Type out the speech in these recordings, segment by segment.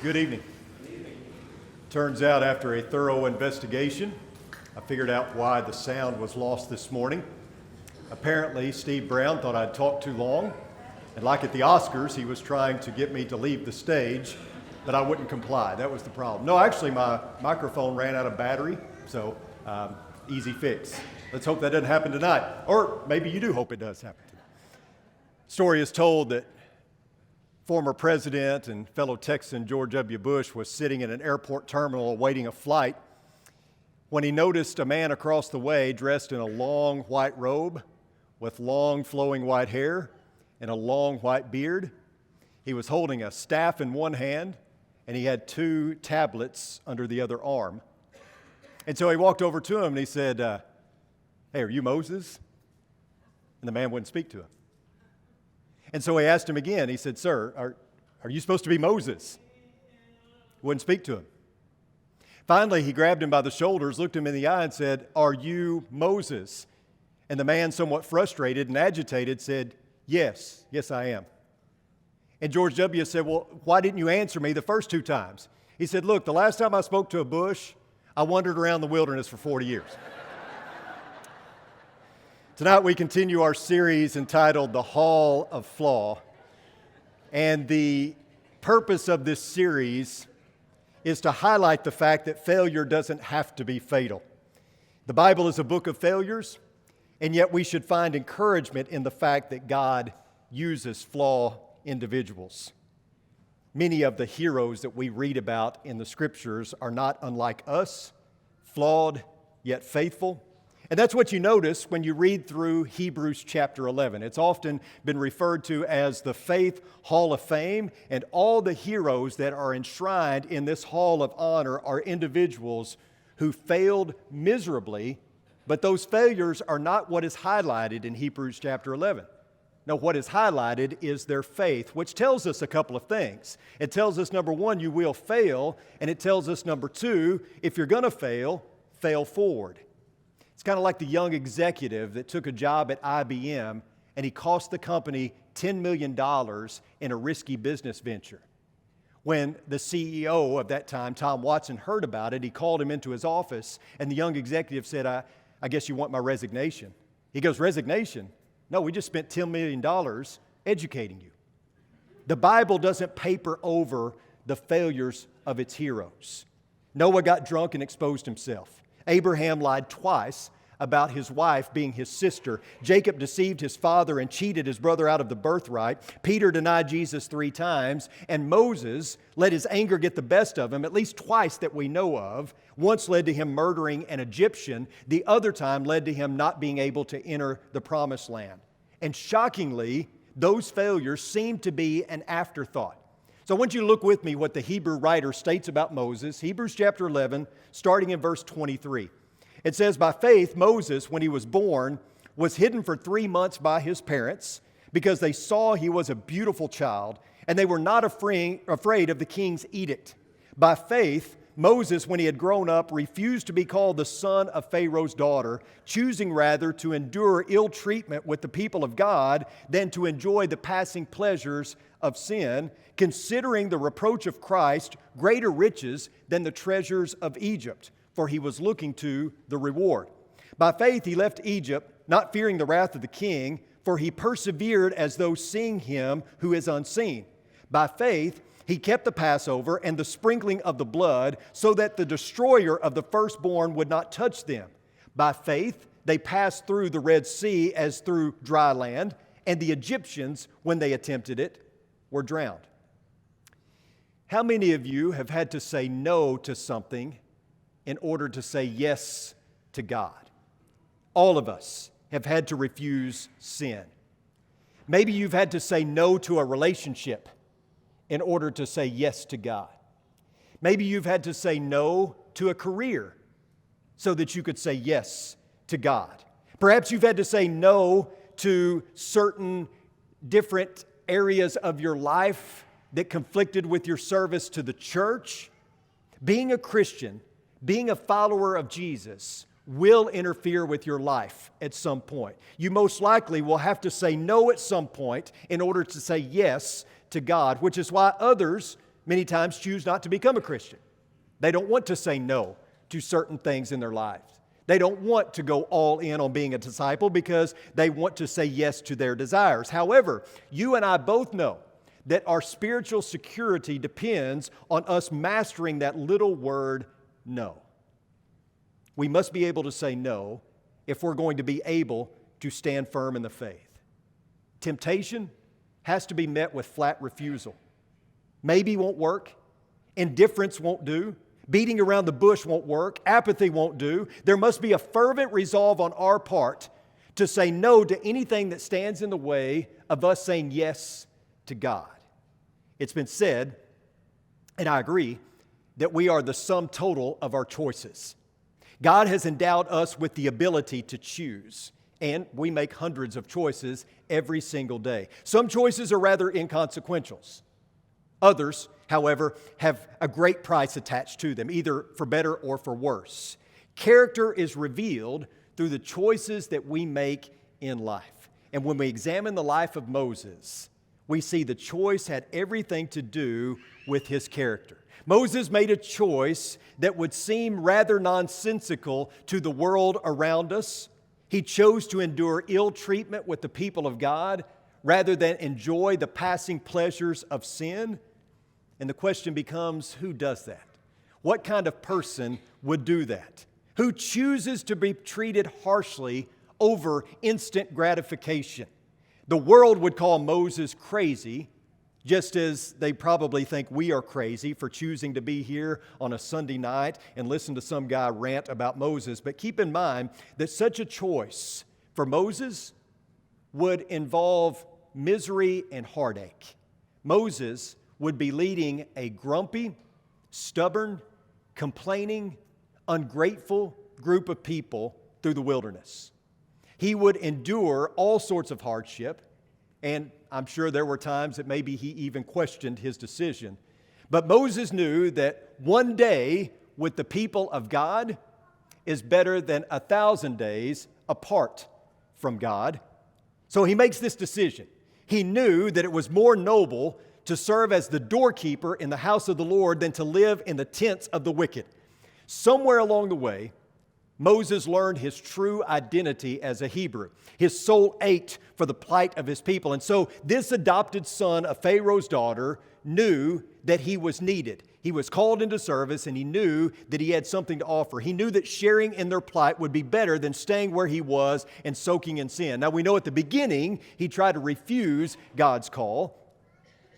Good evening. Turns out after a thorough investigation, I figured out why the sound was lost this morning. Apparently, Steve Brown thought I'd talked too long, and like at the Oscars, he was trying to get me to leave the stage, but I wouldn't comply. That was the problem. No, actually, my microphone ran out of battery, so easy fix. Let's hope that doesn't happen tonight, or maybe you do hope it does happen tonight. Story is told that former president and fellow Texan George W. Bush was sitting in an airport terminal awaiting a flight when he noticed a man across the way dressed in a long white robe with long flowing white hair and a long white beard. He was holding a staff in one hand and he had two tablets under the other arm. And so he walked over to him and he said, "Hey, are you Moses?" And the man wouldn't speak to him. And so he asked him again. He said, "Sir, are you supposed to be Moses?" Wouldn't speak to him. Finally, he grabbed him by the shoulders, looked him in the eye, and said, "Are you Moses?" And the man, somewhat frustrated and agitated, said, yes, I am." And George W. said, "Well, why didn't you answer me the first two times?" He said, "Look, the last time I spoke to a bush, I wandered around the wilderness for 40 years. Tonight we continue our series entitled The Hall of Flaw. And the purpose of this series is to highlight the fact that failure doesn't have to be fatal. The Bible is a book of failures, and yet we should find encouragement in the fact that God uses flawed individuals. Many of the heroes that we read about in the Scriptures are not unlike us, flawed yet faithful. And that's what you notice when you read through Hebrews chapter 11. It's often been referred to as the Faith Hall of Fame, and all the heroes that are enshrined in this Hall of Honor are individuals who failed miserably, but those failures are not what is highlighted in Hebrews chapter 11. No, what is highlighted is their faith, which tells us a couple of things. It tells us, number one, you will fail, and it tells us, number two, if you're going to fail forward. It's kind of like the young executive that took a job at IBM and he cost the company $10 million in a risky business venture. When the CEO of that time, Tom Watson, heard about it, he called him into his office and the young executive said, I guess you want my resignation. He goes, "Resignation? No, we just spent $10 million educating you." The Bible doesn't paper over the failures of its heroes. Noah got drunk and exposed himself. Abraham lied twice about his wife being his sister. Jacob deceived his father and cheated his brother out of the birthright. Peter denied Jesus 3 times. And Moses let his anger get the best of him, at least twice that we know of. Once led to him murdering an Egyptian. The other time led to him not being able to enter the promised land. And shockingly, those failures seem to be an afterthought. So I want you to look with me what the Hebrew writer states about Moses. Hebrews chapter 11, starting in verse 23. It says, "By faith, Moses, when he was born, was hidden for 3 months by his parents because they saw he was a beautiful child, and they were not afraid of the king's edict. By faith, Moses, when he had grown up, refused to be called the son of Pharaoh's daughter, choosing rather to endure ill treatment with the people of God than to enjoy the passing pleasures of sin, considering the reproach of Christ greater riches than the treasures of Egypt, for he was looking to the reward. By faith he left Egypt, not fearing the wrath of the king, for he persevered as though seeing him who is unseen. By faith he kept the Passover and the sprinkling of the blood, so that the destroyer of the firstborn would not touch them. By faith they passed through the Red Sea as through dry land, and the Egyptians, when they attempted it, were drowned." How many of you have had to say no to something in order to say yes to God? All of us have had to refuse sin. Maybe you've had to say no to a relationship in order to say yes to God. Maybe you've had to say no to a career so that you could say yes to God. Perhaps you've had to say no to certain different areas of your life that conflicted with your service to the church. Being a Christian, being a follower of Jesus, will interfere with your life at some point. You most likely will have to say no at some point in order to say yes to God, which is why others many times choose not to become a Christian. They don't want to say no to certain things in their lives. They don't want to go all in on being a disciple because they want to say yes to their desires. However, you and I both know that our spiritual security depends on us mastering that little word, no. We must be able to say no if we're going to be able to stand firm in the faith. Temptation has to be met with flat refusal. Maybe won't work. Indifference won't do. Beating around the bush won't work. Apathy won't do. There must be a fervent resolve on our part to say no to anything that stands in the way of us saying yes to God. It's been said, and I agree, that we are the sum total of our choices. God has endowed us with the ability to choose, and we make hundreds of choices every single day. Some choices are rather inconsequential. Others, however, have a great price attached to them, either for better or for worse. Character is revealed through the choices that we make in life. And when we examine the life of Moses, we see the choice had everything to do with his character. Moses made a choice that would seem rather nonsensical to the world around us. He chose to endure ill treatment with the people of God rather than enjoy the passing pleasures of sin. And the question becomes, who does that? What kind of person would do that? Who chooses to be treated harshly over instant gratification? The world would call Moses crazy, just as they probably think we are crazy for choosing to be here on a Sunday night and listen to some guy rant about Moses. But keep in mind that such a choice for Moses would involve misery and heartache. Moses would be leading a grumpy, stubborn, complaining, ungrateful group of people through the wilderness. He would endure all sorts of hardship, and I'm sure there were times that maybe he even questioned his decision. But Moses knew that one day with the people of God is better than 1,000 days apart from God. So he makes this decision. He knew that it was more noble to serve as the doorkeeper in the house of the Lord than to live in the tents of the wicked. Somewhere along the way, Moses learned his true identity as a Hebrew. His soul ached for the plight of his people. And so this adopted son of Pharaoh's daughter knew that he was needed. He was called into service, and he knew that he had something to offer. He knew that sharing in their plight would be better than staying where he was and soaking in sin. Now we know at the beginning he tried to refuse God's call,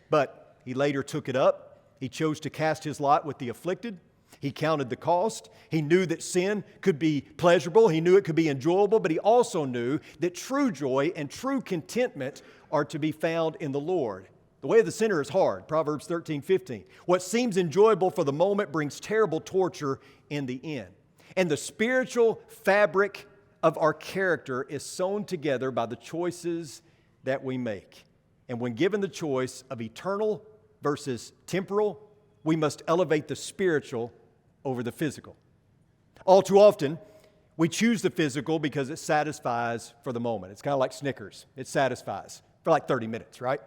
but he later took it up. He chose to cast his lot with the afflicted. He counted the cost. He knew that sin could be pleasurable. He knew it could be enjoyable, but he also knew that true joy and true contentment are to be found in the Lord. The way of the sinner is hard, Proverbs 13:15. What seems enjoyable for the moment brings terrible torture in the end. And the spiritual fabric of our character is sewn together by the choices that we make. And when given the choice of eternal versus temporal, we must elevate the spiritual over the physical. All too often, we choose the physical because it satisfies for the moment. It's kind of like Snickers. It satisfies for like 30 minutes, right?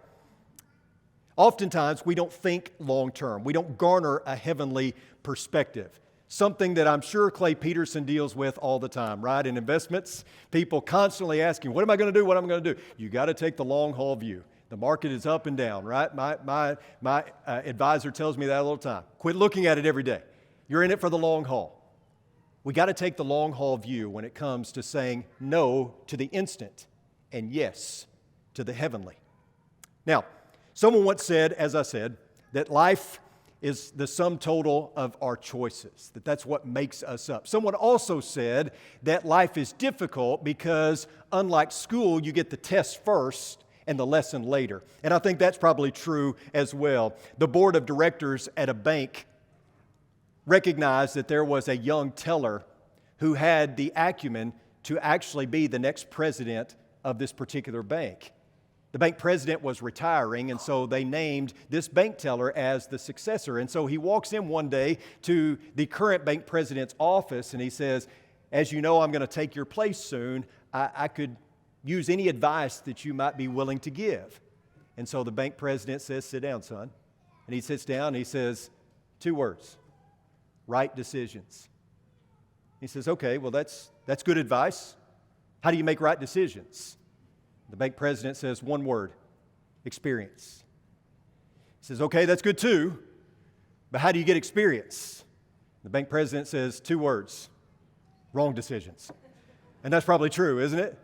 Oftentimes, we don't think long term. We don't garner a heavenly perspective. Something that I'm sure Clay Peterson deals with all the time, right? In investments, people constantly asking, what am I going to do? What am I going to do? You got to take the long haul view. The market is up and down, right? My advisor tells me that all the time. Quit looking at it every day. You're in it for the long haul. We got to take the long haul view when it comes to saying no to the instant and yes to the heavenly. Now, someone once said, as I said, that life is the sum total of our choices, that's what makes us up. Someone also said that life is difficult because, unlike school, you get the test first and the lesson later. And I think that's probably true as well. The board of directors at a bank recognized that there was a young teller who had the acumen to actually be the next president of this particular bank. The bank president was retiring, and so they named this bank teller as the successor. And so he walks in one day to the current bank president's office, and he says, as you know, I'm going to take your place soon. I could use any advice that you might be willing to give. And so the bank president says, sit down, son. And he sits down and he says, 2 words, right decisions. He says, okay, well, that's good advice. How do you make right decisions? The bank president says 1 word, experience. He says, okay, that's good too, but how do you get experience? The bank president says 2 words, wrong decisions. And that's probably true, isn't it?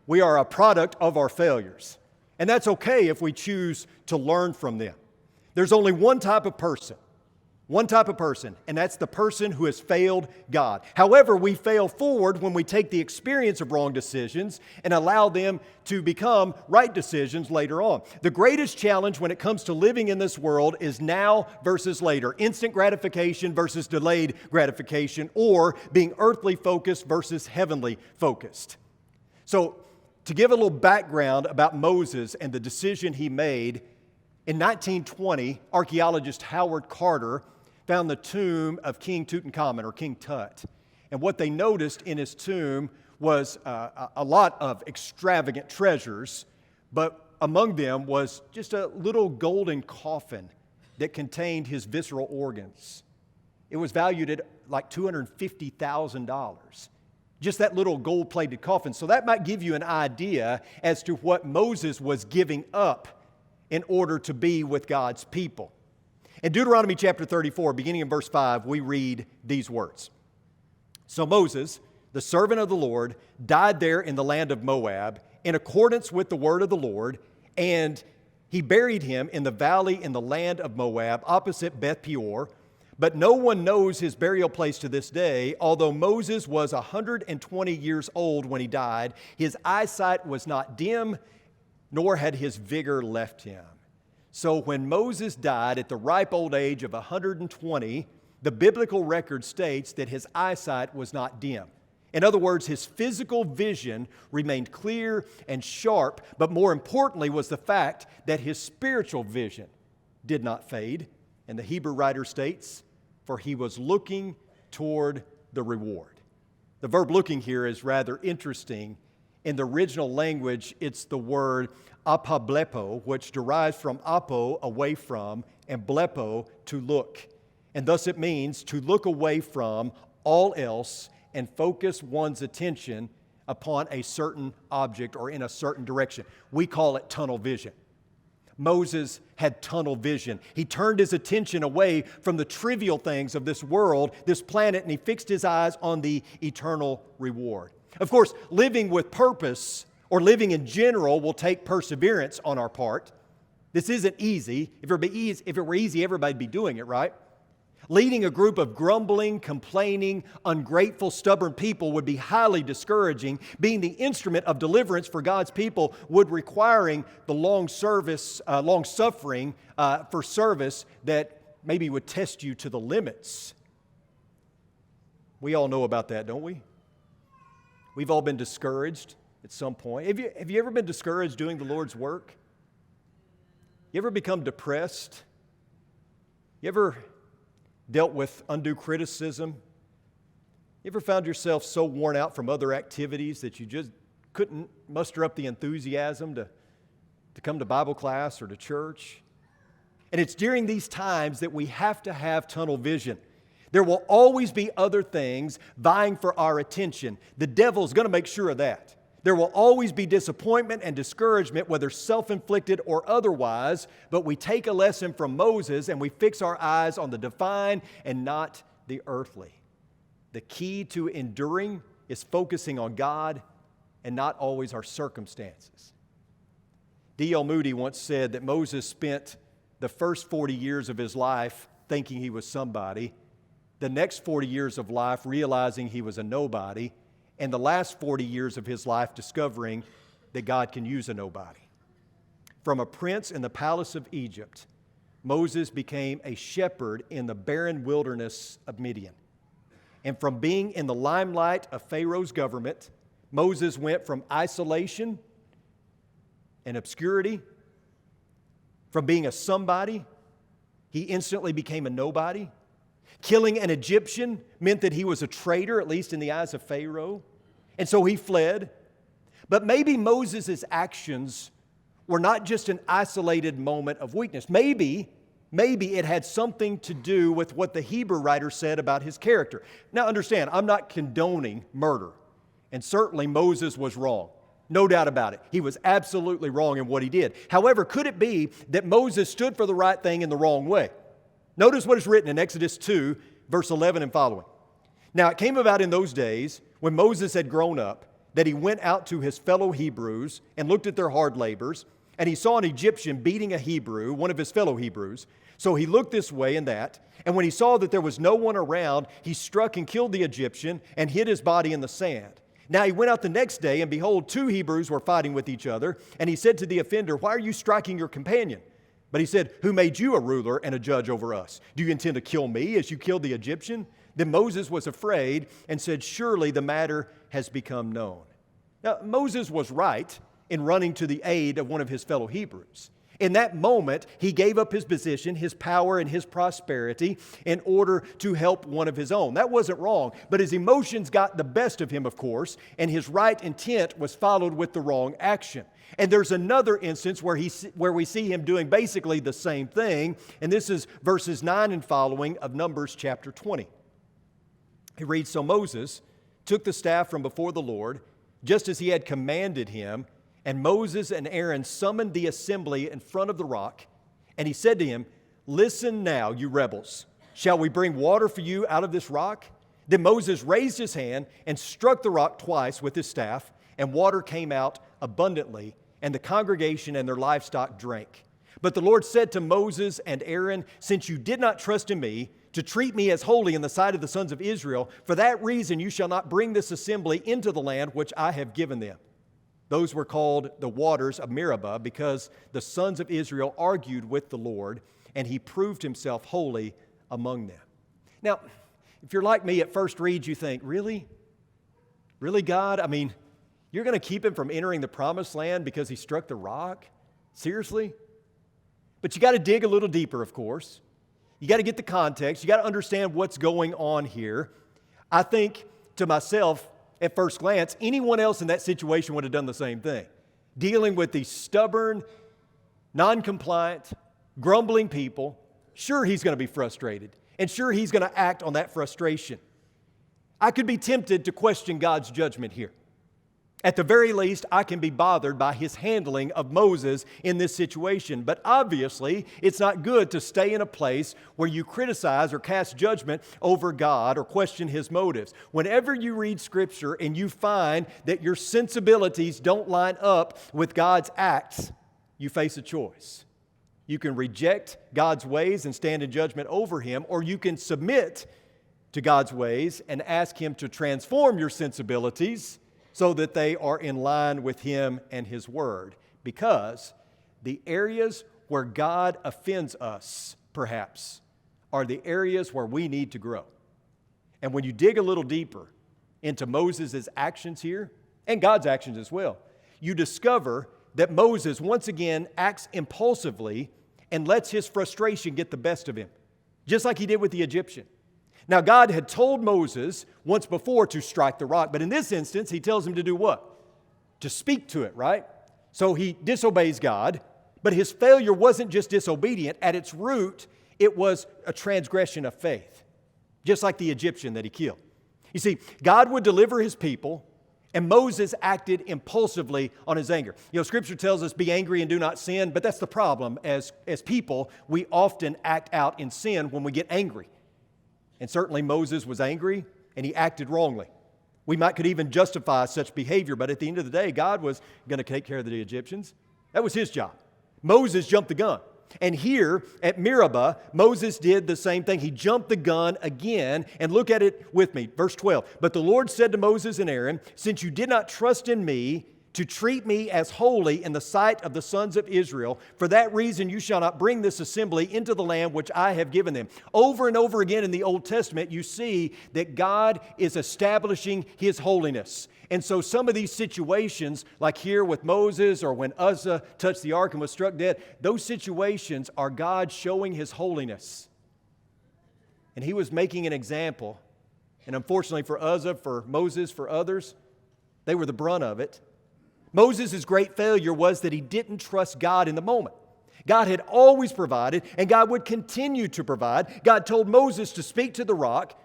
We are a product of our failures. And that's okay if we choose to learn from them. There's only one type of person, and that's the person who has failed God. However, we fail forward when we take the experience of wrong decisions and allow them to become right decisions later on. The greatest challenge when it comes to living in this world is now versus later, instant gratification versus delayed gratification, or being earthly focused versus heavenly focused. So, to give a little background about Moses and the decision he made, in 1920, archaeologist Howard Carter found the tomb of King Tutankhamun, or King Tut. And what they noticed in his tomb was a lot of extravagant treasures, but among them was just a little golden coffin that contained his visceral organs. It was valued at like $250,000. Just that little gold-plated coffin. So that might give you an idea as to what Moses was giving up in order to be with God's people. In Deuteronomy chapter 34, beginning in verse 5, we read these words. So Moses, the servant of the Lord, died there in the land of Moab in accordance with the word of the Lord, and he buried him in the valley in the land of Moab opposite Beth Peor. But no one knows his burial place to this day. Although Moses was 120 years old when he died, his eyesight was not dim, nor had his vigor left him. So when Moses died at the ripe old age of 120, the biblical record states that his eyesight was not dim. In other words, his physical vision remained clear and sharp, but more importantly was the fact that his spiritual vision did not fade. And the Hebrew writer states, for he was looking toward the reward. The verb looking here is rather interesting. In the original language, it's the word apablepo, which derives from apo, away from, and blepo, to look. And thus it means to look away from all else and focus one's attention upon a certain object or in a certain direction. We call it tunnel vision. Moses had tunnel vision. He turned his attention away from the trivial things of this world, this planet, and he fixed his eyes on the eternal reward. Of course, living with purpose or living in general will take perseverance on our part. This isn't easy. If it were easy, everybody'd be doing it, right? Leading a group of grumbling, complaining, ungrateful, stubborn people would be highly discouraging. Being the instrument of deliverance for God's people would requiring the long suffering for service that maybe would test you to the limits. We all know about that, don't we? We've all been discouraged at some point. Have you ever been discouraged doing the Lord's work? You ever become depressed? You ever dealt with undue criticism? You ever found yourself so worn out from other activities that you just couldn't muster up the enthusiasm to come to Bible class or to church? And it's during these times that we have to have tunnel vision. There will always be other things vying for our attention. The devil's going to make sure of that. There will always be disappointment and discouragement, whether self-inflicted or otherwise, but we take a lesson from Moses and we fix our eyes on the divine and not the earthly. The key to enduring is focusing on God and not always our circumstances. D.L. Moody once said that Moses spent the first 40 years of his life thinking he was somebody, the next 40 years of life realizing he was a nobody, and the last 40 years of his life discovering that God can use a nobody. From a prince in the palace of Egypt, Moses became a shepherd in the barren wilderness of Midian. And from being in the limelight of Pharaoh's government, Moses went from isolation and obscurity. From being a somebody, he instantly became a nobody. Killing an Egyptian meant that he was a traitor, at least in the eyes of Pharaoh. And so he fled. But maybe Moses' actions were not just an isolated moment of weakness. Maybe maybe it had something to do with what the Hebrew writer said about his character. Now understand, I'm not condoning murder, and certainly Moses was wrong. No doubt about it. He was absolutely wrong in what he did. However, could it be that Moses stood for the right thing in the wrong way? Notice what is written in Exodus 2, verse 11 and following. Now it came about in those days, when Moses had grown up, that he went out to his fellow Hebrews and looked at their hard labors, and he saw an Egyptian beating a Hebrew, one of his fellow Hebrews. So he looked this way and that, and when he saw that there was no one around, he struck and killed the Egyptian and hid his body in the sand. Now he went out the next day, and behold, 2 Hebrews were fighting with each other, and he said to the offender, "Why are you striking your companion?" But he said, "Who made you a ruler and a judge over us? Do you intend to kill me as you killed the Egyptian?" Then Moses was afraid and said, "Surely the matter has become known." Now Moses was right in running to the aid of one of his fellow Hebrews. In that moment, he gave up his position, his power, and his prosperity in order to help one of his own. That wasn't wrong, but his emotions got the best of him, of course, and his right intent was followed with the wrong action. And there's another instance where we see him doing basically the same thing, and this is verses 9 and following of Numbers chapter 20. He reads, "So Moses took the staff from before the Lord, just as he had commanded him, and Moses and Aaron summoned the assembly in front of the rock, and he said to him, 'Listen now, you rebels, shall we bring water for you out of this rock?' Then Moses raised his hand and struck the rock twice with his staff, and water came out abundantly, and the congregation and their livestock drank. But the Lord said to Moses and Aaron, 'Since you did not trust in me to treat me as holy in the sight of the sons of Israel, for that reason you shall not bring this assembly into the land which I have given them.' Those were called the waters of Meribah, because the sons of Israel argued with the Lord, and he proved himself holy among them." Now, if you're like me, at first read, you think, really? Really, God? I mean, you're going to keep him from entering the promised land because he struck the rock? Seriously? But you got to dig a little deeper, of course. You got to get the context. You got to understand what's going on here. I think to myself, at first glance, anyone else in that situation would have done the same thing. Dealing with these stubborn, non-compliant, grumbling people, sure he's going to be frustrated, and sure he's going to act on that frustration. I could be tempted to question God's judgment here. At the very least, I can be bothered by his handling of Moses in this situation. But obviously, it's not good to stay in a place where you criticize or cast judgment over God or question his motives. Whenever you read Scripture and you find that your sensibilities don't line up with God's acts, you face a choice. You can reject God's ways and stand in judgment over him, or you can submit to God's ways and ask him to transform your sensibilities so that they are in line with him and his word. Because the areas where God offends us, perhaps, are the areas where we need to grow. And when you dig a little deeper into Moses' actions here, and God's actions as well, you discover that Moses once again acts impulsively and lets his frustration get the best of him, just like he did with the Egyptian. Now, God had told Moses once before to strike the rock, but in this instance, he tells him to do what? To speak to it, right? So he disobeys God, but his failure wasn't just disobedient. At its root, it was a transgression of faith, just like the Egyptian that he killed. You see, God would deliver his people, and Moses acted impulsively on his anger. You know, Scripture tells us, be angry and do not sin, but that's the problem. As people, we often act out in sin when we get angry. And certainly Moses was angry, and he acted wrongly. We could even justify such behavior, but at the end of the day, God was going to take care of the Egyptians. That was his job. Moses jumped the gun. And here at Meribah, Moses did the same thing. He jumped the gun again, and look at it with me. Verse 12, "But the Lord said to Moses and Aaron, 'Since you did not trust in me to treat me as holy in the sight of the sons of Israel, for that reason you shall not bring this assembly into the land which I have given them.'" Over and over again in the Old Testament, you see that God is establishing his holiness. And so some of these situations, like here with Moses or when Uzzah touched the ark and was struck dead, those situations are God showing his holiness. And he was making an example. And unfortunately for Uzzah, for Moses, for others, they were the brunt of it. Moses' great failure was that he didn't trust God in the moment. God had always provided, and God would continue to provide. God told Moses to speak to the rock,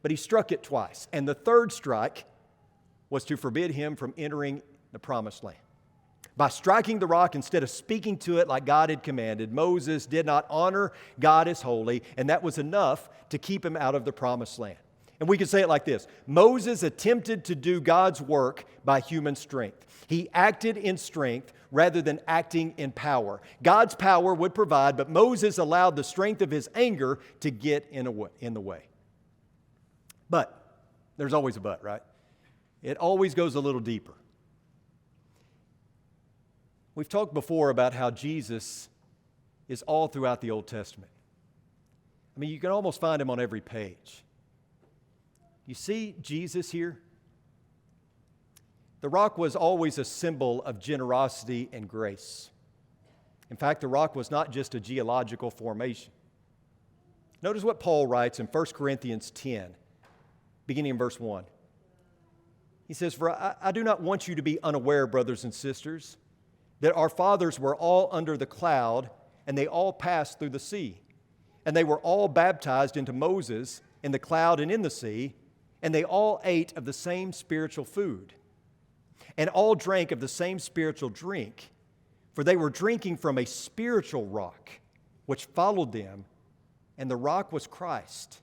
but he struck it twice. And the third strike was to forbid him from entering the promised land. By striking the rock instead of speaking to it like God had commanded, Moses did not honor God as holy, and that was enough to keep him out of the promised land. And we could say it like this: Moses attempted to do God's work by human strength. He acted in strength rather than acting in power. God's power would provide, but Moses allowed the strength of his anger to get in the way. But there's always a but, right? It always goes a little deeper. We've talked before about how Jesus is all throughout the Old Testament. I mean, you can almost find him on every page. You see Jesus here? The rock was always a symbol of generosity and grace. In fact, the rock was not just a geological formation. Notice what Paul writes in 1 Corinthians 10, beginning in verse 1. He says, "For I do not want you to be unaware, brothers and sisters, that our fathers were all under the cloud, and they all passed through the sea. And they were all baptized into Moses in the cloud and in the sea, and they all ate of the same spiritual food, and all drank of the same spiritual drink, for they were drinking from a spiritual rock, which followed them, and the rock was Christ.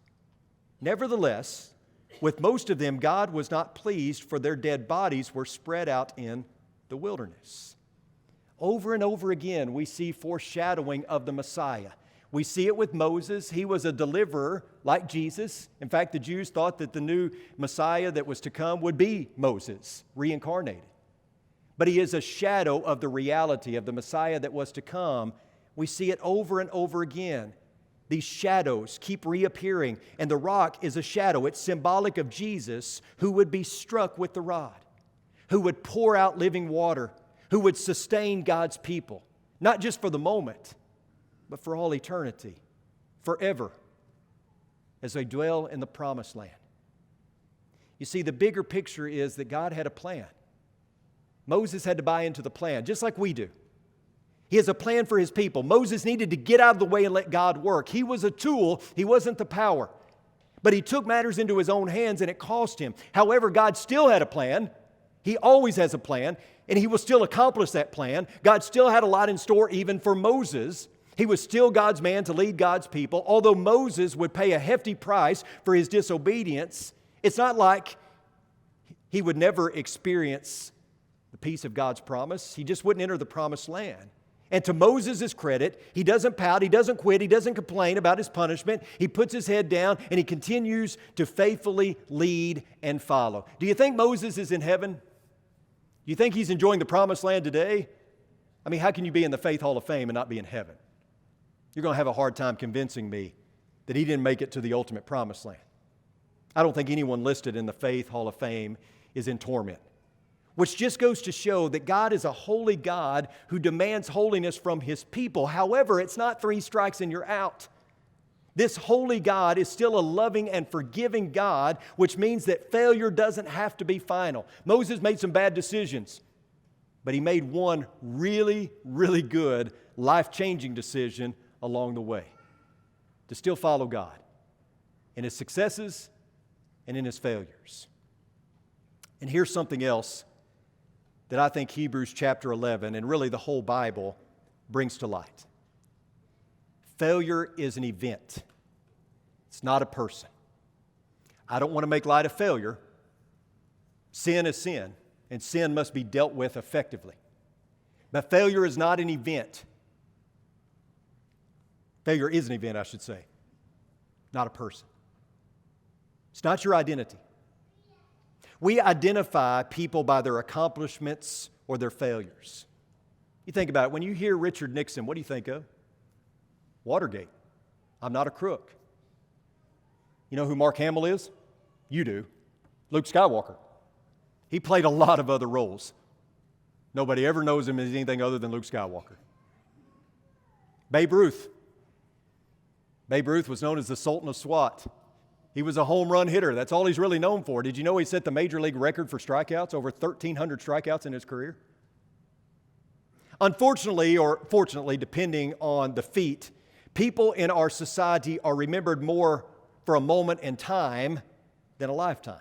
Nevertheless, with most of them God was not pleased, for their dead bodies were spread out in the wilderness." Over and over again, we see foreshadowing of the Messiah. We see it with Moses. He was a deliverer like Jesus. In fact, the Jews thought that the new Messiah that was to come would be Moses, reincarnated. But he is a shadow of the reality of the Messiah that was to come. We see it over and over again. These shadows keep reappearing, and the rock is a shadow. It's symbolic of Jesus, who would be struck with the rod, who would pour out living water, who would sustain God's people, not just for the moment, but for all eternity, forever, as they dwell in the promised land. You see, the bigger picture is that God had a plan. Moses had to buy into the plan, just like we do. He has a plan for his people. Moses needed to get out of the way and let God work. He was a tool. He wasn't the power. But he took matters into his own hands, and it cost him. However, God still had a plan. He always has a plan, and he will still accomplish that plan. God still had a lot in store even for Moses. He was still God's man to lead God's people. Although Moses would pay a hefty price for his disobedience, it's not like he would never experience the peace of God's promise. He just wouldn't enter the promised land. And to Moses' credit, he doesn't pout, he doesn't quit, he doesn't complain about his punishment. He puts his head down and he continues to faithfully lead and follow. Do you think Moses is in heaven? Do you think he's enjoying the promised land today? I mean, how can you be in the Faith Hall of Fame and not be in heaven? You're going to have a hard time convincing me that he didn't make it to the ultimate promised land. I don't think anyone listed in the Faith Hall of Fame is in torment. Which just goes to show that God is a holy God who demands holiness from his people. However, it's not 3 strikes and you're out. This holy God is still a loving and forgiving God, which means that failure doesn't have to be final. Moses made some bad decisions, but he made one really, really good, life-changing decision along the way: to still follow God in his successes and in his failures. And here's something else that I think Hebrews chapter 11 and really the whole Bible brings to light. Failure is an event. It's not a person. I don't want to make light of failure. Sin is sin, and sin must be dealt with effectively. But failure is not an event. Failure is an event, I should say, not a person. It's not your identity. We identify people by their accomplishments or their failures. You think about it. When you hear Richard Nixon, what do you think of? Watergate. I'm not a crook. You know who Mark Hamill is? You do. Luke Skywalker. He played a lot of other roles. Nobody ever knows him as anything other than Luke Skywalker. Babe Ruth. Babe Ruth was known as the Sultan of SWAT. He was a home run hitter. That's all he's really known for. Did you know he set the major league record for strikeouts? Over 1,300 strikeouts in his career. Unfortunately, or fortunately, depending on the feat, people in our society are remembered more for a moment in time than a lifetime.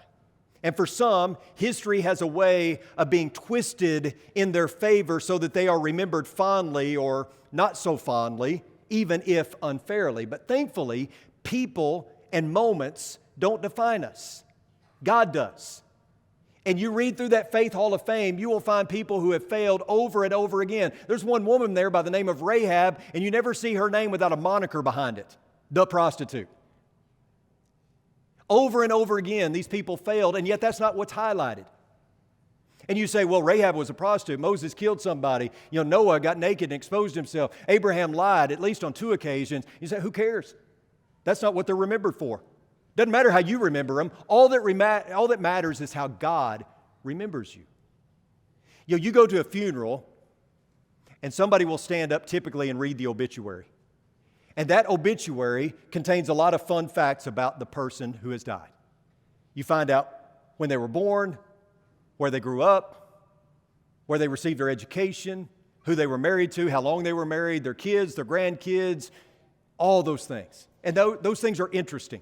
And for some, history has a way of being twisted in their favor so that they are remembered fondly or not so fondly, even if unfairly. But thankfully, people and moments don't define us. God does. And you read through that Faith Hall of Fame, you will find people who have failed over and over again. There's one woman there by the name of Rahab, and you never see her name without a moniker behind it, the prostitute. Over and over again, these people failed, and yet that's not what's highlighted. And you say, well, Rahab was a prostitute. Moses killed somebody. Noah got naked and exposed himself. Abraham lied at least on 2 occasions. You say, who cares? That's not what they're remembered for. Doesn't matter how you remember them. All that matters is how God remembers you. You go to a funeral, and somebody will stand up typically and read the obituary. And that obituary contains a lot of fun facts about the person who has died. You find out when they were born, where they grew up, where they received their education, who they were married to, how long they were married, their kids, their grandkids, all those things. And those things are interesting.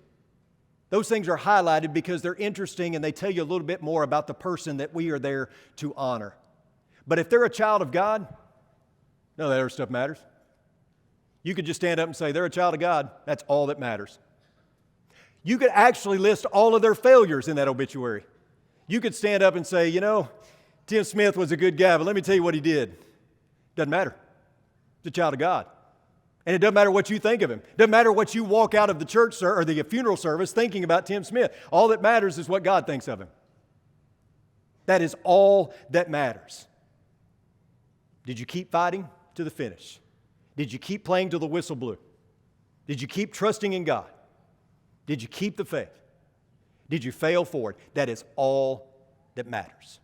Those things are highlighted because they're interesting and they tell you a little bit more about the person that we are there to honor. But if they're a child of God, none of that other stuff matters. You could just stand up and say, they're a child of God. That's all that matters. You could actually list all of their failures in that obituary. You could stand up and say, Tim Smith was a good guy, but let me tell you what he did. Doesn't matter. He's a child of God. And it doesn't matter what you think of him. It doesn't matter what you walk out of the church or the funeral service thinking about Tim Smith. All that matters is what God thinks of him. That is all that matters. Did you keep fighting to the finish? Did you keep playing till the whistle blew? Did you keep trusting in God? Did you keep the faith? Did you fail forward? That is all that matters.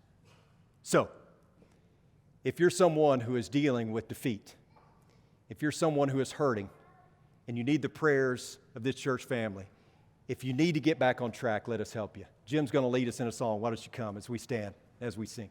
So, if you're someone who is dealing with defeat, if you're someone who is hurting and you need the prayers of this church family, if you need to get back on track, let us help you. Jim's going to lead us in a song. Why don't you come as we stand, as we sing.